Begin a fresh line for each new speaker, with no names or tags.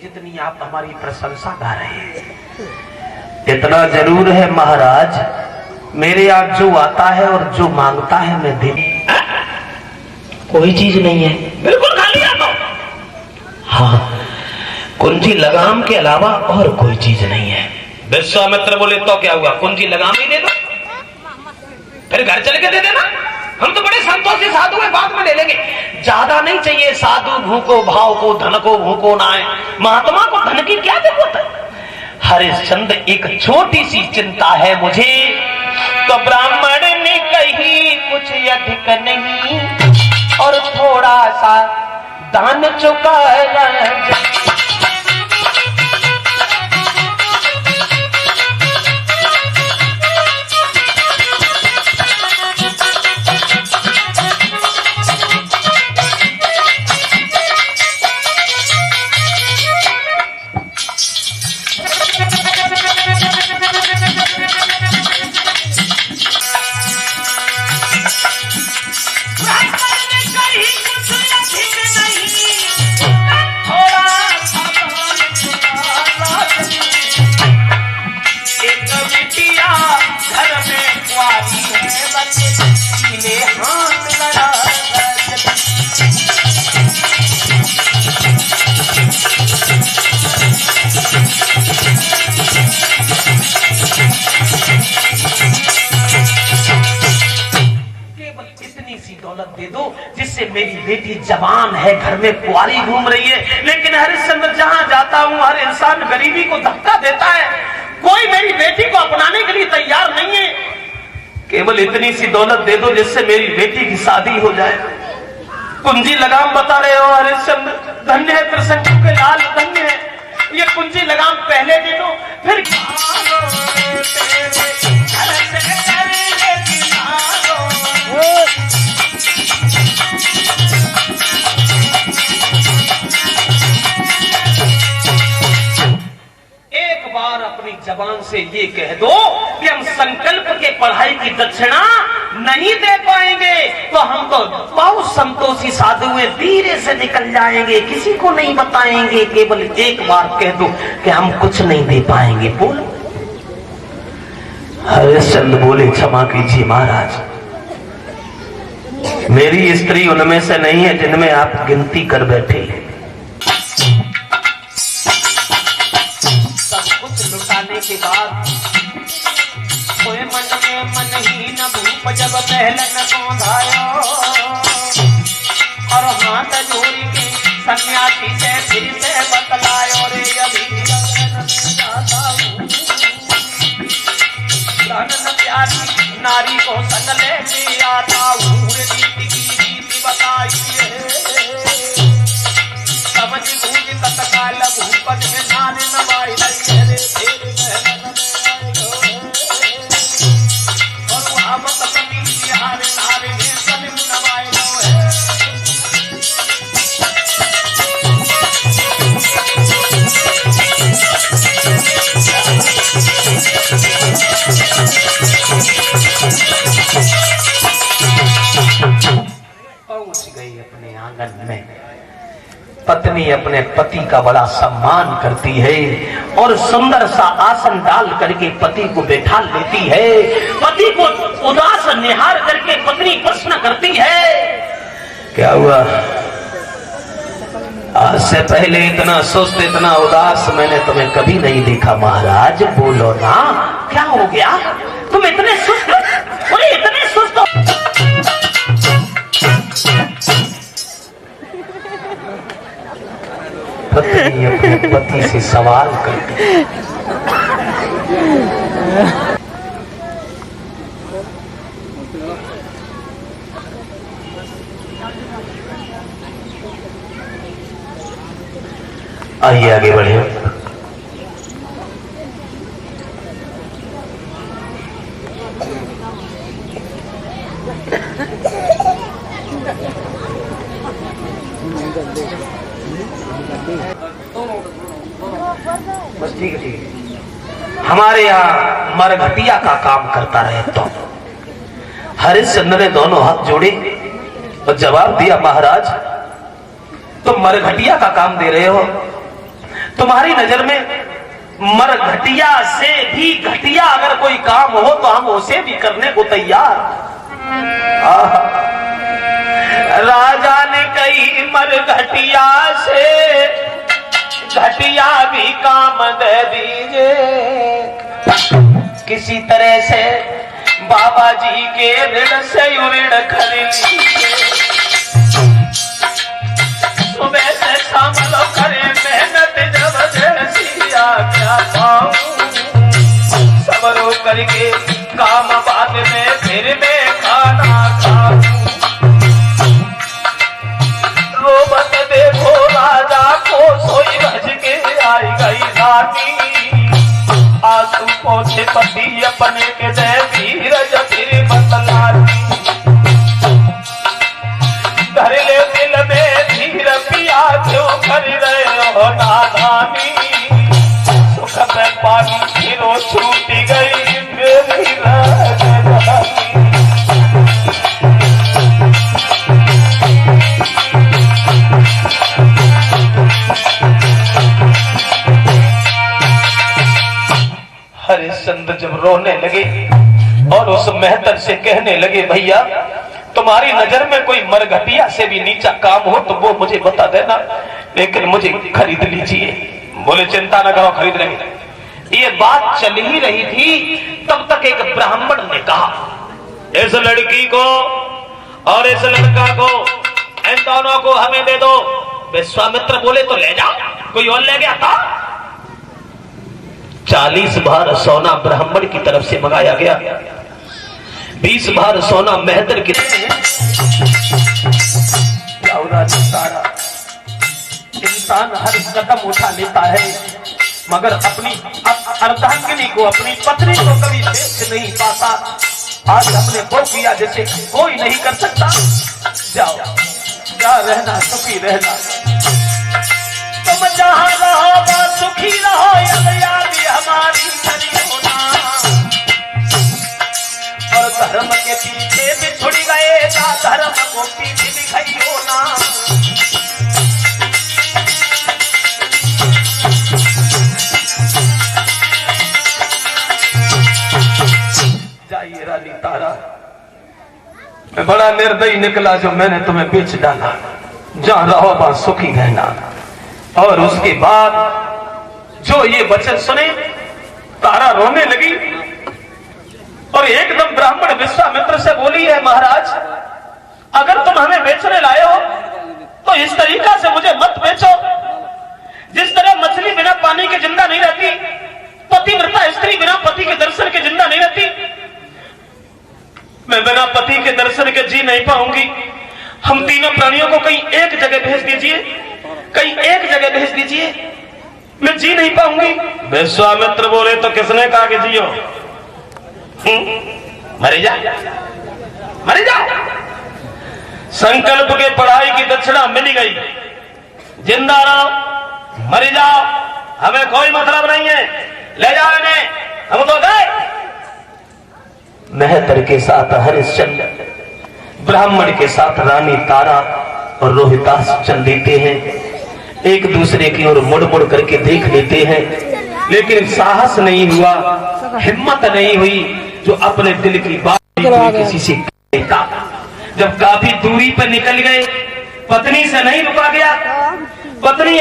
जितनी आप हमारी प्रशंसा गा रहे हैं। इतना जरूर है महाराज, मेरे यहाँ जो आता है और जो मांगता है मैं दे, कोई चीज नहीं है, बिल्कुल खाली है तो। हाँ, कुंजी लगाम के अलावा और कोई चीज नहीं है। विश्वामित्र बोले तो क्या हुआ, कुंजी लगाम ही दे दो, फिर घर चल के दे देना, हम तो बड़े संतोषी साधु हैं, बाद में ले लेंगे। ज्यादा नहीं चाहिए, साधु भूखो भाव को धन को भूखो ना है, महात्मा को धन की क्या जरूरत है। हरिश्चंद्र एक छोटी सी चिंता है मुझे, तो ब्राह्मण ने कही कुछ अधिक नहीं, और थोड़ा सा दान चुका। दे दो जिससे मेरी बेटी जवान है, घर में कुंवारी घूम रही है। लेकिन हरिश्चंद्र जहां जाता हूं हर इंसान गरीबी को धक्का देता है, कोई मेरी बेटी को अपनाने के लिए तैयार नहीं है। केवल इतनी सी दौलत दे दो जिससे मेरी बेटी की शादी हो जाए। कुंजी लगाम बता रहे हो हरिश्चंद्र, धन्य है त्रिशंकु के लाल, धन्य है। ये कुंजी लगाम पहले दे दो, फिर अपनी जबान से ये कह दो कि हम संकल्प के पढ़ाई की दक्षिणा नहीं दे पाएंगे, तो हम तो बहुत संतोषी साधु हुए, धीरे से निकल जाएंगे, किसी को नहीं बताएंगे। केवल एक बार कह दो कि हम कुछ नहीं दे पाएंगे, बोलो। हरिश्चंद्र बोले क्षमा कीजिए महाराज, मेरी स्त्री उनमें से नहीं है जिनमें आप गिनती कर बैठे। लुटाने के बाद कोई मन में मन ही न भूप जब पहलन सौंधायो, और हाथ जोड़ी के सन्यासी से फिर से बतलायो रे अभी जाता हूँ, प्यारी नारी को संग लेके आता हूँ, नीति की रीति बताइए समझ भूज तत्काल भूपत में नार नवाई पहुंच गई अपने आंगन में। पत्नी अपने पति का बड़ा सम्मान करती है और सुंदर सा आसन डाल करके पति को बैठा लेती है। पति को उदास निहार करके पत्नी प्रश्न करती है, क्या हुआ? आज से पहले इतना सुस्त इतना उदास मैंने तुम्हें कभी नहीं देखा महाराज, बोलो ना क्या हो गया? तुम इतने सुस्त, इतने सुस्त पत्नी अपने पति से सवाल करती है। आइए आगे बढ़े। बस ठीक है। हमारे यहाँ मरघटिया का काम करता रहे तो हरिश्चंद्र ने दोनों हाथ जोड़े और जवाब दिया, महाराज तुम मरघटिया का काम दे रहे हो तुम्हारी नजर में मरघटिया से भी घटिया अगर कोई काम हो तो हम उसे भी करने को तैयार। राजा ने कही मरघटिया से घटिया भी काम दे दीजिए, किसी तरह से बाबा जी के ऋण से ऋण खरीद लीजिए। सुबह से शाम लो करे मेहनत, जब सिया क्या पाऊं सबरो करके काम बाद में फिर मैं खाना खाऊं। रोबत देखो राजा को सोई भज के आई गई रानी, आंसू पोछे पति अपने के दे धीरज फिर बतलानी। धर ले दिल में धीर पिया क्यों कर रहे हो नादानी, सुख में पानी फिरो छूट गई मेरी राजधानी। हरिश्चंद्र जब रोने लगे और उस मेहतर से कहने लगे, भैया तुम्हारी नजर में कोई मरघटिया से भी नीचा काम हो तो वो मुझे बता देना, लेकिन मुझे खरीद लीजिए। बोले चिंता न करो, खरीद लेंगे। ये बात चल ही रही थी, तब तक एक ब्राह्मण ने कहा, इस लड़की को और इस लड़का को, इन दोनों को हमें दे दो। विश्वामित्र बोले तो ले जाओ, कोई और ले गया था। 40 भार सोना ब्राह्मण की तरफ से मंगाया गया, 20 भार सोना मेहतर की इंसान हर कदम उठा लेता है, मगर अपनी अर्धांगिनी को, अपनी पत्नी को कभी बेच नहीं पाता। आज हमने वो किया जैसे कोई नहीं कर सकता। जाओ, जा रहना, सुखी रहना। तुम जहां रहो सुखी रहो, यादी हमारी धनी होना। और धर्म के पीछे बिछुड़ गए, धर्म को पीछे दिखाई होना। जाइए रानी तारा, मैं बड़ा निर्दयी निकला जो मैंने तुम्हें बेच डाला। जहां रहो बस सुखी रहना। और उसके बाद जो ये वचन सुने, तारा रोने लगी और एकदम ब्राह्मण विश्वामित्र से बोली है, महाराज अगर तुम हमें बेचने लाए हो तो इस तरीका से मुझे मत बेचो। जिस तरह मछली बिना पानी के जिंदा नहीं रहती, पतिव्रता स्त्री बिना पति के दर्शन के जिंदा नहीं रहती, मैं बिना पति के दर्शन के जी नहीं पाऊंगी। हम तीनों प्राणियों को कहीं एक जगह भेज दीजिए, कहीं एक जगह भेज दीजिए, मैं जी नहीं पाऊंगी। विश्वामित्र बोले तो किसने कहा कि जियो? मरी जा, मरी जा। संकल्प के पढ़ाई की दक्षिणा मिल गई, जिंदा रहो, मरी जाओ, हमें कोई मतलब नहीं है, ले जाओ इन्हें, हम तो गए। मेहतर के साथ हरिश्चंद्र, ब्राह्मण के साथ रानी तारा और रोहितास चल देते हैं। एक दूसरे की ओर मुड़ मुड़ करके देख लेते हैं, लेकिन साहस नहीं हुआ, हिम्मत नहीं हुई जो अपने दिल की बात किसी से कहता। जब काफी दूरी पर निकल गए, पत्नी से नहीं रुका गया, पत्नी